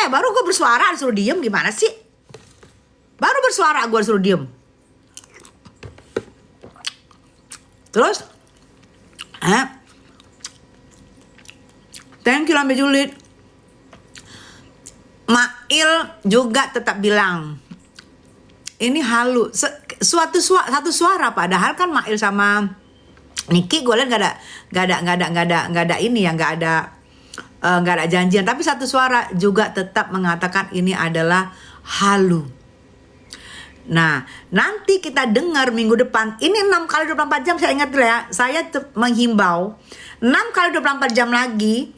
baru gue bersuara disuruh diem, gimana sih? Baru bersuara gue disuruh diem. Terus thank you Lambe Julid. Mail juga tetap bilang ini halu, satu suara, padahal kan Mail sama Niki gue lihat nggak ada ini ya, nggak ada janjian, tapi satu suara juga tetap mengatakan ini adalah halu. Nah, nanti kita dengar minggu depan, ini 6 kali 24 jam, saya ingat ya, saya menghimbau 6 kali 24 jam lagi,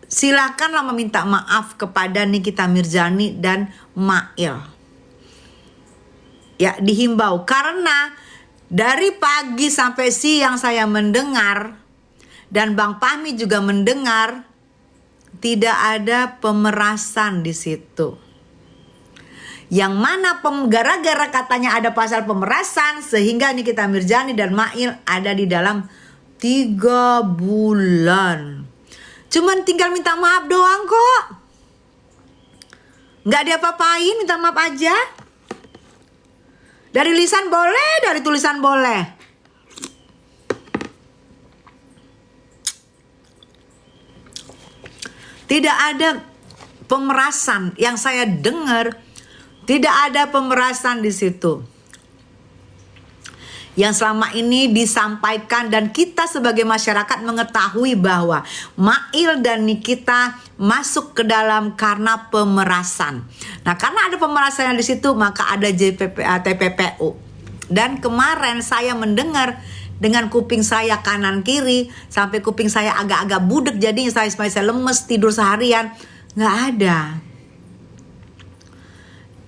silakanlah meminta maaf kepada Nikita Mirzani dan Mail. Ya, dihimbau, karena dari pagi sampai siang saya mendengar, dan Bang Fahmi juga mendengar, tidak ada pemerasan di situ. Yang mana gara-gara katanya ada pasal pemerasan, sehingga Nikita Mirzani dan Mail ada di dalam 3 bulan. Cuman tinggal minta maaf doang kok. Nggak diapa-apain, minta maaf aja. Dari lisan boleh, dari tulisan boleh. Tidak ada pemerasan yang saya dengar. Tidak ada pemerasan di situ. Yang selama ini disampaikan dan kita sebagai masyarakat mengetahui bahwa Mail dan Nikita masuk ke dalam karena pemerasan. Nah, karena ada pemerasan di situ, maka ada TPPU. Dan kemarin saya mendengar dengan kuping saya kanan kiri sampai kuping saya agak-agak budek, jadinya saya lemes tidur seharian. Nggak ada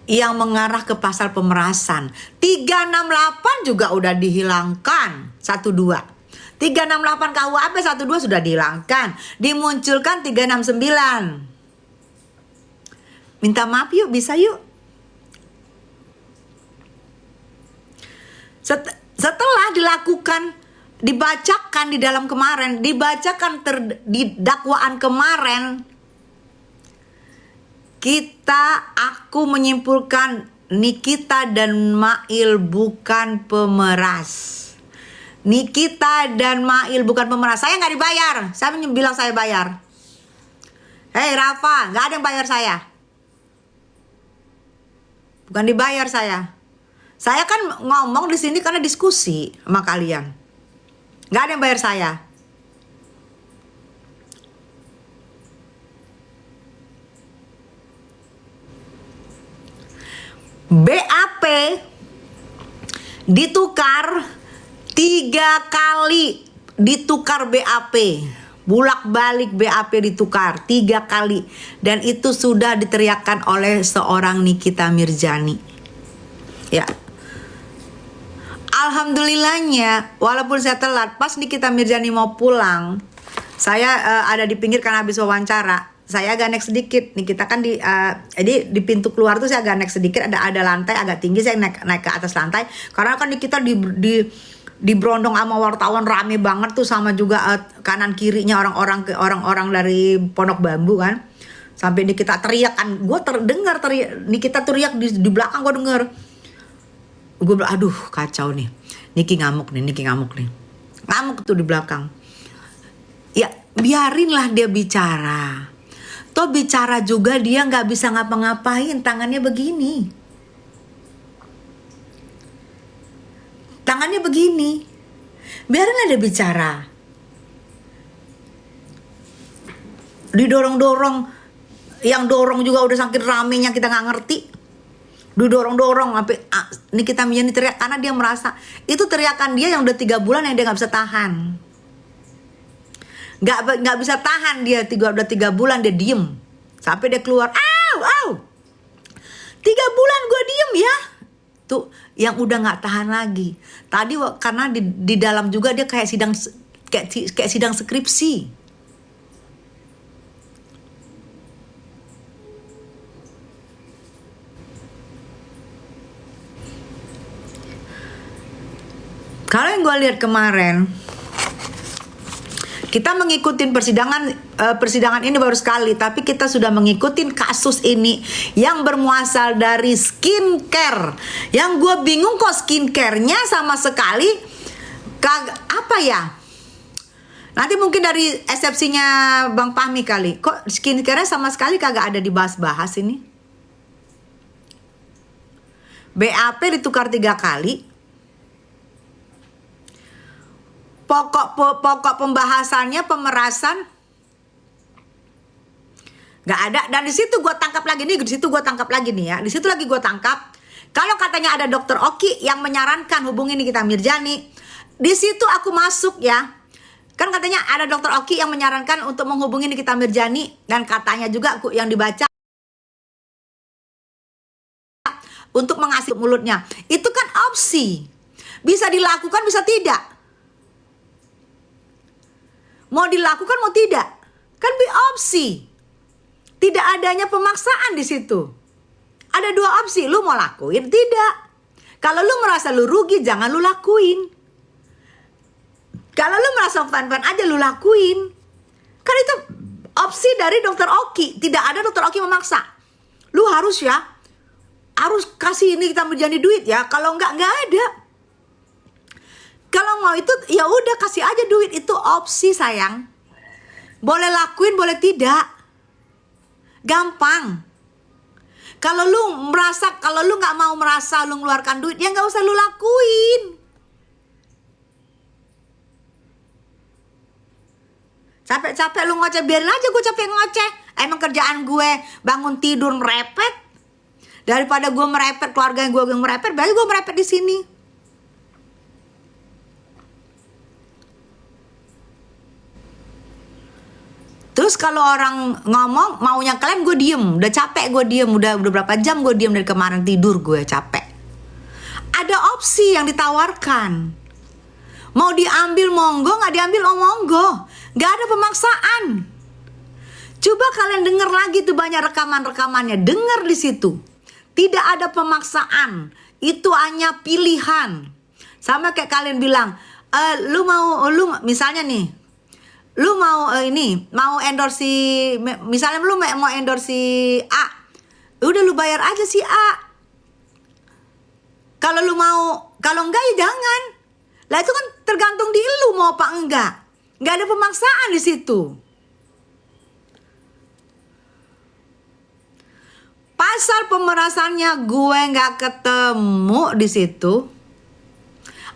yang mengarah ke pasal pemerasan. 368 juga udah dihilangkan, 12. 368 KUHP 12 sudah dihilangkan. Dimunculkan 369. Minta maaf yuk, bisa yuk. Setelah dilakukan, dibacakan di dalam kemarin, dibacakan di dakwaan kemarin, aku menyimpulkan Nikita dan Mail bukan pemeras. Nikita dan Mail bukan pemeras. Saya nggak dibayar. Saya bilang saya bayar. Hei Rafa, nggak ada yang bayar saya. Bukan dibayar saya. Saya kan ngomong di sini karena diskusi sama kalian. Nggak ada yang bayar saya. BAP ditukar 3 kali, ditukar BAP, bulak-balik BAP ditukar 3 kali, dan itu sudah diteriakkan oleh seorang Nikita Mirzani. Ya, alhamdulillahnya, walaupun saya telat, pas Nikita Mirzani mau pulang, saya ada di pinggir karena habis wawancara. Saya agak naik sedikit nih, kita kan jadi di pintu keluar tuh saya agak naik sedikit, ada lantai agak tinggi, saya naik ke atas lantai karena kan kita di berondong sama wartawan, rame banget tuh, sama juga kanan kirinya orang-orang dari Pondok Bambu kan, sampai ini kita teriak kan, gue terdengar teriak, nih kita teriak di belakang, gue denger, gue bilang aduh kacau nih, Niki ngamuk nih, ngamuk tuh di belakang. Ya biarinlah dia bicara. Toh bicara juga dia nggak bisa ngapa-ngapain, tangannya begini. Biarinlah dia bicara. Didorong-dorong, yang dorong juga udah saking ramenya kita nggak ngerti. Didorong-dorong sampai ini kita menjadi teriak karena dia merasa itu teriakan dia yang udah 3 bulan yang dia nggak bisa tahan. Nggak bisa tahan dia, udah 3 bulan dia diem sampai dia keluar, 3 bulan gue diem ya, tuh yang udah nggak tahan lagi. Tadi karena di dalam juga dia kayak sidang skripsi. Kalau yang gue lihat kemarin, kita mengikuti persidangan ini baru sekali, tapi kita sudah mengikuti kasus ini yang bermuasal dari skincare. Yang gue bingung kok skincare-nya sama sekali apa ya? Nanti mungkin dari eksepsinya Bang Fahmi kali. Kok skincare-nya sama sekali kagak ada dibahas-bahas ini? BAP ditukar 3 kali. Pokok pembahasannya pemerasan nggak ada. Dan di situ gue tangkap lagi nih, di situ gue tangkap lagi nih ya. Di situ lagi gue tangkap. Kalau katanya ada dokter Oki yang menyarankan hubungi Nikita Mirzani, di situ aku masuk ya. Kan katanya ada dokter Oki yang menyarankan untuk menghubungi Nikita Mirzani, dan katanya juga yang dibaca untuk mengasih mulutnya. Itu kan opsi. Bisa dilakukan, bisa tidak. Mau dilakukan, mau tidak. Kan opsi. Tidak adanya pemaksaan di situ. Ada 2 opsi, lu mau lakuin, tidak. Kalau lu merasa lu rugi, jangan lu lakuin. Kalau lu merasa fan-fan aja, lu lakuin. Kan itu opsi dari dokter Oki. Tidak ada dokter Oki memaksa. Lu harus ya, harus kasih ini kita Mirzani duit ya. Kalau nggak ada. Kalau mau itu ya udah kasih aja duit. Itu opsi sayang. Boleh lakuin, boleh tidak. Gampang. Kalau lu nggak mau merasa lu ngeluarkan duit, ya nggak usah lu lakuin. Capek-capek lu ngoceh, biarin aja gue capek ngoceh. Emang kerjaan gue bangun tidur merepet. Daripada gue merepet, keluarga gue merepet, berarti gue merepet di sini. Terus kalau orang ngomong maunya kalian, gue diem. Udah capek gue diem, udah berapa jam gue diem dari kemarin, tidur gue capek. Ada opsi yang ditawarkan. Mau diambil monggo, nggak diambil monggo. Nggak ada pemaksaan. Coba kalian dengar lagi tuh banyak rekaman-rekamannya. Dengar di situ. Tidak ada pemaksaan. Itu hanya pilihan. Sama kayak kalian bilang, misalnya nih, lu mau mau endorse, misalnya lu mau endorse A. Udah lu bayar aja si A. Kalau lu mau, kalau enggak ya jangan. Lah itu kan tergantung di lu mau apa enggak. Nggak ada pemaksaan di situ. Pasal pemerasannya gue nggak ketemu di situ.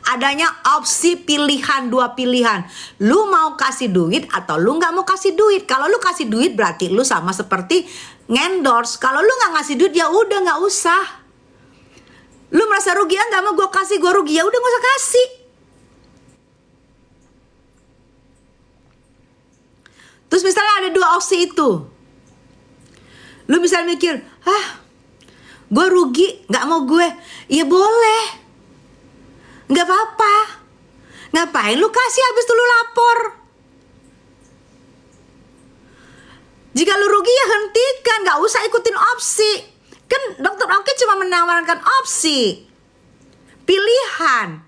Adanya opsi pilihan, 2 pilihan. Lu mau kasih duit atau lu nggak mau kasih duit. Kalau lu kasih duit berarti lu sama seperti ngendorse. Kalau lu nggak ngasih duit ya udah nggak usah. Lu merasa rugi ya nggak mau gue kasih, gue rugi ya udah nggak usah kasih. Terus misalnya ada 2 opsi itu. Lu misalnya mikir, gue rugi, gak mau gue. Ya boleh. Gak apa-apa. Ngapain lu kasih habis itu lu lapor? Jika lu rugi ya hentikan, gak usah ikutin opsi. Kan dokter Oki cuma menawarkan opsi. Pilihan.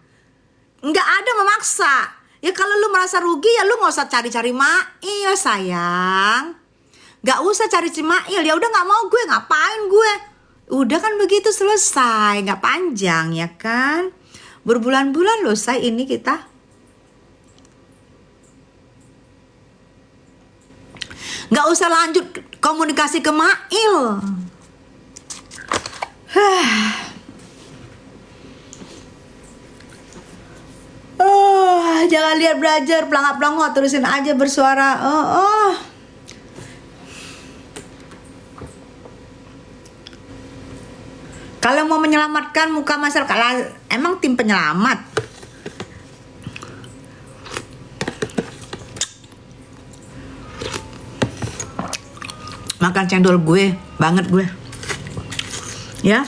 Gak ada memaksa. Ya kalau lu merasa rugi ya lu gak usah cari-cari Mail sayang. Gak usah cari Mail. Ya udah gak mau gue, ngapain gue. Udah kan begitu selesai. Gak panjang ya kan. Berbulan-bulan loh say ini kita. Gak usah lanjut komunikasi ke Mail. Jangan lihat belajar pelangap-pelangap, terusin aja bersuara. Kalau mau menyelamatkan muka masyarakat, emang tim penyelamat. Makan cendol gue, banget gue. Ya,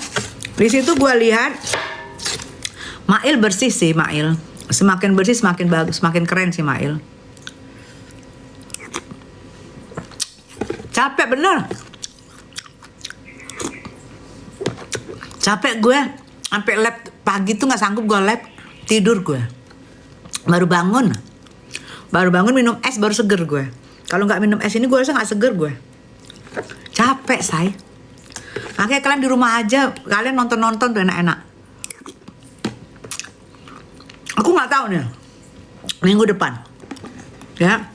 di situ gue lihat Mail bersih sih, Mail. Semakin bersih semakin bagus, semakin keren sih Mail. Capek bener. Capek gue. Sampai lab pagi tuh gak sanggup gue lab. Tidur gue. Baru bangun. Baru bangun minum es baru seger gue. Kalau nggak minum es ini gue rasa nggak seger gue. Capek say. Makanya kalian di rumah aja, kalian nonton-nonton tuh enak-enak. Aku nggak tahu nih minggu depan, ya.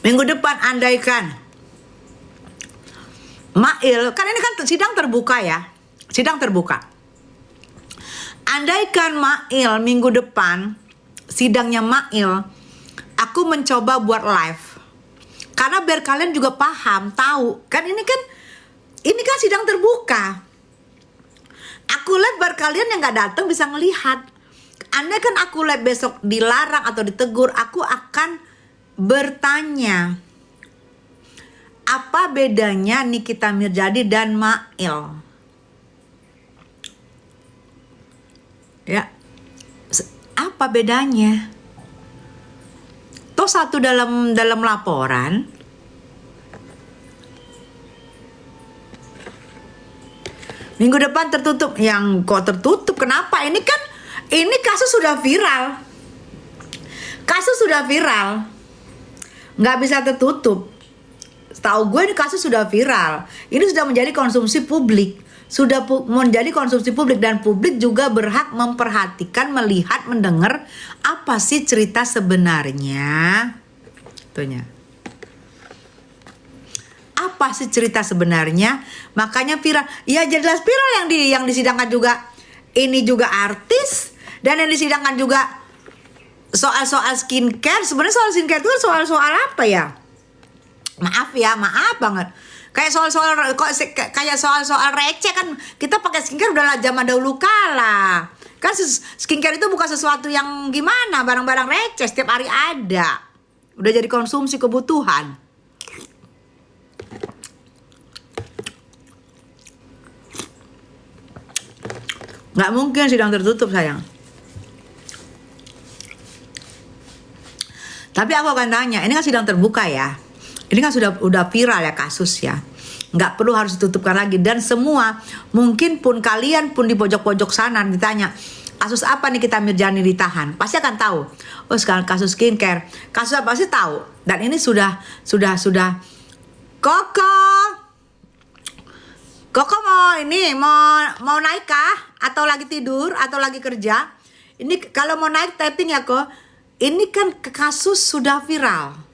Minggu depan andaikan Mail, kan ini kan sidang terbuka ya, sidang terbuka. Andaikan Mail minggu depan sidangnya Mail, aku mencoba buat live. Karena biar kalian juga paham, tahu. Kan ini kan sidang terbuka. Aku live biar kalian yang nggak datang bisa ngelihat. Andai kan aku live besok dilarang atau ditegur, aku akan bertanya. Apa bedanya Nikita Mirzani dan Mail? Ya. Apa bedanya? Toh satu dalam laporan. Minggu depan tertutup. Yang kok tertutup? Kenapa? Ini kasus sudah viral. Kasus sudah viral. Nggak bisa tertutup. Setahu gue ini kasus sudah viral. Ini sudah menjadi konsumsi publik. Sudah menjadi konsumsi publik, dan publik juga berhak memperhatikan, melihat, mendengar apa sih cerita sebenarnya. Tuhnya. Apa sih cerita sebenarnya? Makanya viral. Ya jelas viral yang disidangkan juga. Ini juga artis, dan yang disidangkan juga soal-soal skincare. Sebenarnya soal skincare itu soal-soal apa ya? Maaf banget. Kayak soal-soal receh kan, kita pakai skincare udahlah zaman dahulu kala. Kan skincare itu bukan sesuatu yang gimana, barang-barang receh setiap hari ada. Udah jadi konsumsi kebutuhan. Nggak mungkin sidang tertutup sayang. Tapi aku akan tanya, ini kan sidang terbuka ya. Ini kan udah viral ya kasus ya. Nggak perlu harus ditutupkan lagi. Dan semua, mungkin pun kalian pun di pojok-pojok sana ditanya, kasus apa nih Nikita Mirzani ditahan? Pasti akan tahu. Oh sekarang kasus skincare. Kasus apa sih tahu. Dan ini sudah. Koko mau naik kah? Atau lagi tidur? Atau lagi kerja? Ini kalau mau naik typing ya kok. Ini kan kasus sudah viral.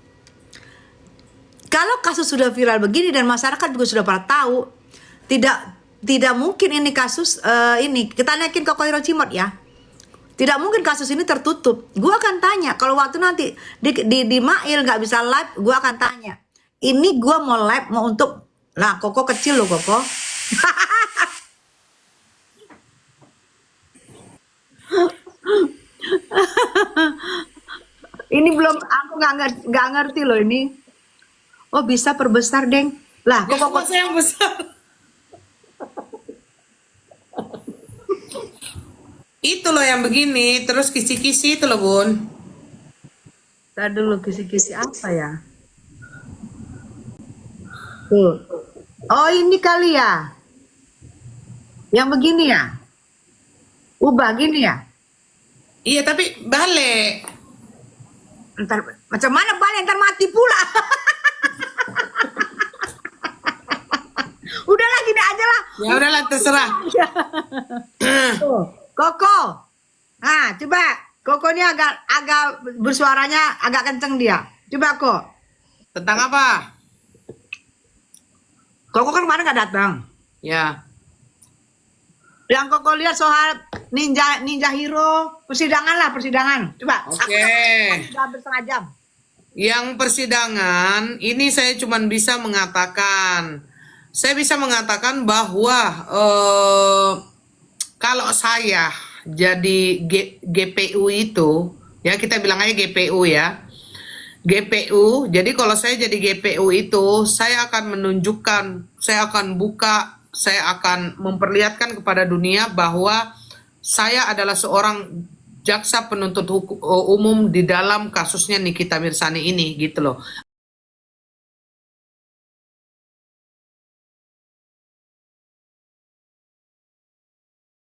Kalau kasus sudah viral begini dan masyarakat juga sudah pada tahu, tidak mungkin ini kasus ini. Kita naikin ke Koiro Cimot ya. Tidak mungkin kasus ini tertutup. Gua akan tanya kalau waktu nanti di Mail nggak bisa live, gua akan tanya. Ini gua mau live mau untuk, nah Koko kecil loh Koko. Ini belum, aku nggak ngerti loh ini. Oh bisa perbesar deng. Lah kok yang besar. Itu loh yang begini, terus kisi-kisi itu loh Bun. Tadi dulu kisi-kisi apa ya? Tuh. Oh ini kali ya. Yang begini ya. Ubah gini ya. Iya tapi balik. Ntar macam mana balik, ntar mati pula. Udahlah gini aja lah. Ya udahlah terserah. Tuh, Koko. Nah, coba Koko ini agak bersuaranya agak kenceng dia. Coba kok. Tentang apa? Koko kan kemarin nggak datang. Ya. Yang Koko lihat soal Ninja Hero, persidangan. Coba. Oke. Sudah hampir setengah jam. Yang persidangan ini saya cuma bisa mengatakan. Saya bisa mengatakan bahwa kalau saya jadi GPU itu, ya kita bilang aja GPU ya. GPU, jadi kalau saya jadi GPU itu, saya akan menunjukkan, saya akan buka, saya akan memperlihatkan kepada dunia bahwa saya adalah seorang jaksa penuntut umum di dalam kasusnya Nikita Mirzani ini gitu loh.